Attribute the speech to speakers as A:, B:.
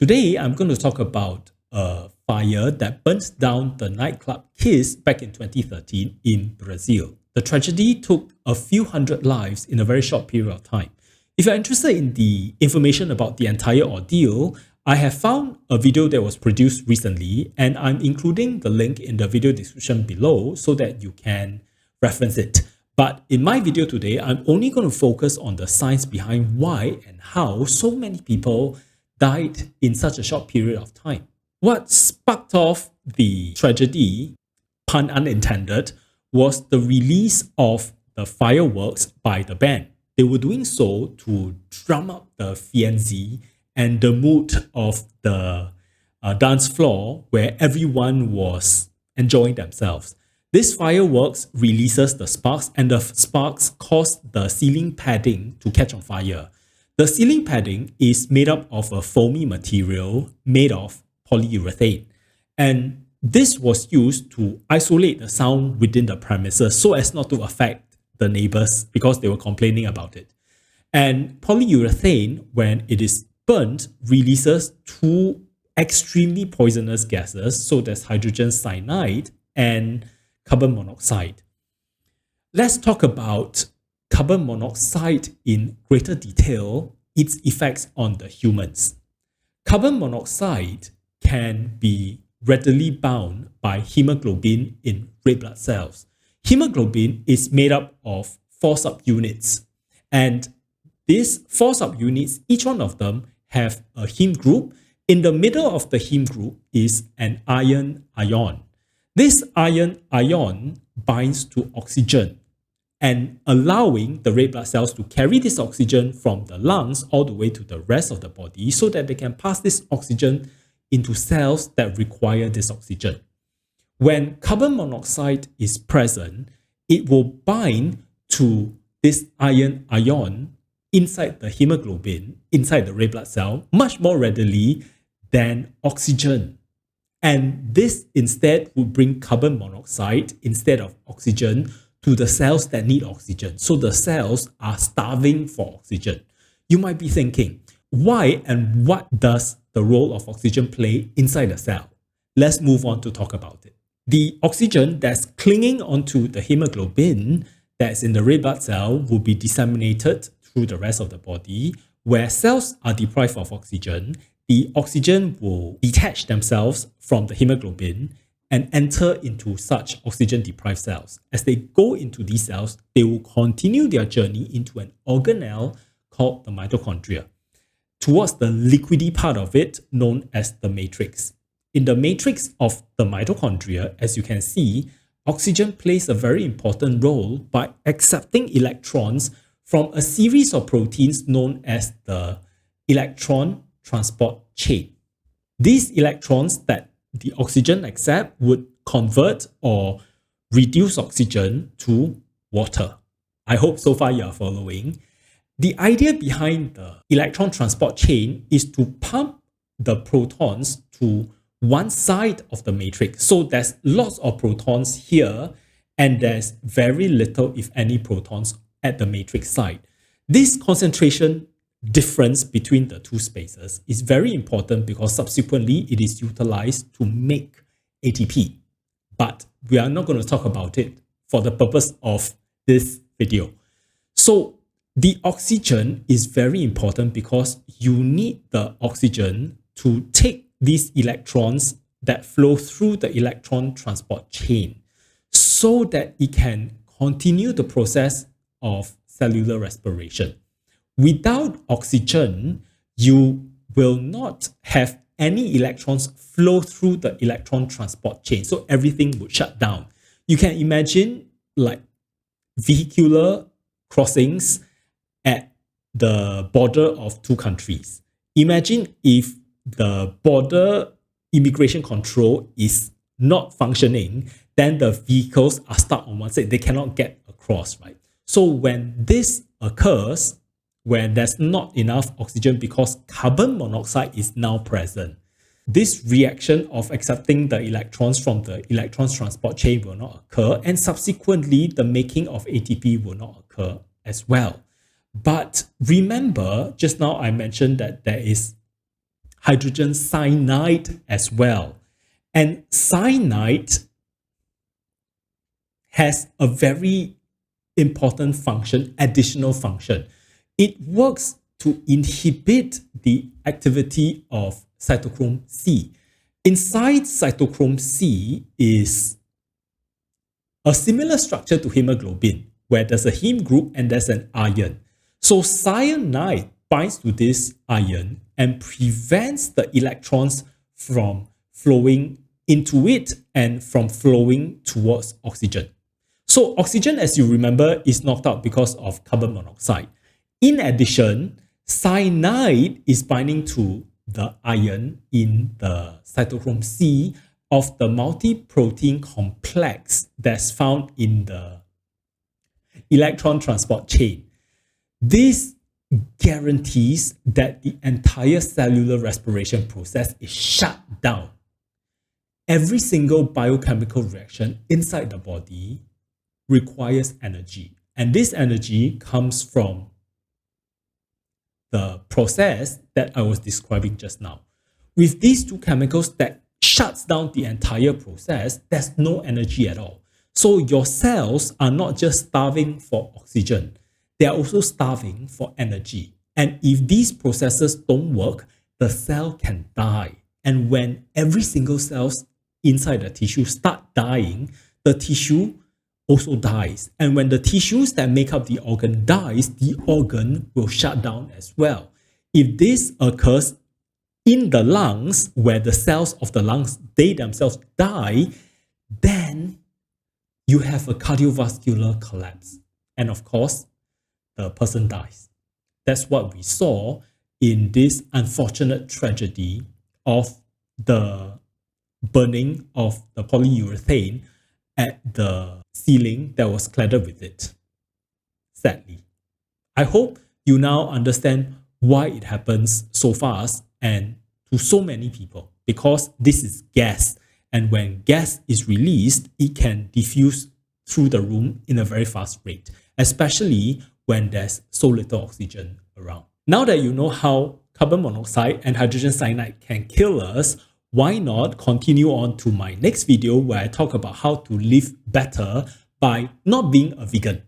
A: Today, I'm going to talk about a fire that burnt down the nightclub Kiss back in 2013 in Brazil. The tragedy took a few hundred lives in a very short period of time. If you're interested in the information about the entire ordeal, I have found a video that was produced recently, and I'm including the link in the video description below so that you can reference it. But in my video today, I'm only going to focus on the science behind why and how so many people died in such a short period of time. What sparked off the tragedy, pun unintended, was the release of the fireworks by the band. They were doing so to drum up the frenzy and the mood of the dance floor where everyone was enjoying themselves. This fireworks releases the sparks, and the sparks caused the ceiling padding to catch on fire. The ceiling padding is made up of a foamy material made of polyurethane, and this was used to isolate the sound within the premises so as not to affect the neighbors because they were complaining about it. And polyurethane, when it is burnt, releases two extremely poisonous gases. So there's hydrogen cyanide and carbon monoxide. Let's talk about carbon monoxide in greater detail, its effects on the humans. Carbon monoxide can be readily bound by hemoglobin in red blood cells. Hemoglobin is made up of 4 subunits, and these 4 subunits, each one of them have a heme group. In the middle of the heme group is an iron ion. This iron ion binds to oxygen and allowing the red blood cells to carry this oxygen from the lungs all the way to the rest of the body so that they can pass this oxygen into cells that require this oxygen. When carbon monoxide is present, it will bind to this iron ion inside the hemoglobin, inside the red blood cell, much more readily than oxygen. And this instead would bring carbon monoxide instead of oxygen to the cells that need oxygen. So the cells are starving for oxygen. You might be thinking, why and what does the role of oxygen play inside the cell? Let's move on to talk about it. The oxygen that's clinging onto the hemoglobin that's in the red blood cell will be disseminated through the rest of the body. Where cells are deprived of oxygen, the oxygen will detach themselves from the hemoglobin and enter into such oxygen-deprived cells. As they go into these cells, they will continue their journey into an organelle called the mitochondria, towards the liquidy part of it known as the matrix. In the matrix of the mitochondria, as you can see, oxygen plays a very important role by accepting electrons from a series of proteins known as the electron transport chain. These electrons that the oxygen accept would convert or reduce oxygen to water. I hope so far you are following. The idea behind the electron transport chain is to pump the protons to one side of the matrix. So there's lots of protons here, and there's very little, if any, protons at the matrix side. This concentration difference between the two spaces is very important because subsequently it is utilized to make ATP. But we are not going to talk about it for the purpose of this video. So the oxygen is very important because you need the oxygen to take these electrons that flow through the electron transport chain so that it can continue the process of cellular respiration. Without oxygen, you will not have any electrons flow through the electron transport chain. So everything would shut down. You can imagine like vehicular crossings at the border of two countries. Imagine if the border immigration control is not functioning, then the vehicles are stuck on one side. They cannot get across, right? So when this occurs, when there's not enough oxygen because carbon monoxide is now present, this reaction of accepting the electrons from the electrons transport chain will not occur, and subsequently the making of ATP will not occur as well. But remember, just now I mentioned that there is hydrogen cyanide as well. And cyanide has a very important function, additional function. It works to inhibit the activity of cytochrome C. Inside cytochrome C is a similar structure to hemoglobin, where there's a heme group and there's an ion. So cyanide binds to this ion and prevents the electrons from flowing into it and from flowing towards oxygen. So oxygen, as you remember, is knocked out because of carbon monoxide. In addition, cyanide is binding to the ion in the cytochrome C of the multi-protein complex that's found in the electron transport chain. This guarantees that the entire cellular respiration process is shut down. Every single biochemical reaction inside the body requires energy, and this energy comes from the process that I was describing just now. With these two chemicals that shuts down the entire process, there's no energy at all. So your cells are not just starving for oxygen, they are also starving for energy. And if these processes don't work, the cell can die. And when every single cells inside the tissue start dying, the tissue also dies. And when the tissues that make up the organ dies, the organ will shut down as well. If this occurs in the lungs, where the cells of the lungs, they themselves die, then you have a cardiovascular collapse. And of course, the person dies. That's what we saw in this unfortunate tragedy of the burning of the polyurethane at the ceiling that was cladded with it. Sadly. I hope you now understand why it happens so fast and to so many people, because this is gas, and when gas is released, it can diffuse through the room in a very fast rate, especially when there's so little oxygen around. Now that you know how carbon monoxide and hydrogen cyanide can kill us, why not continue on to my next video where I talk about how to live better by not being a vegan.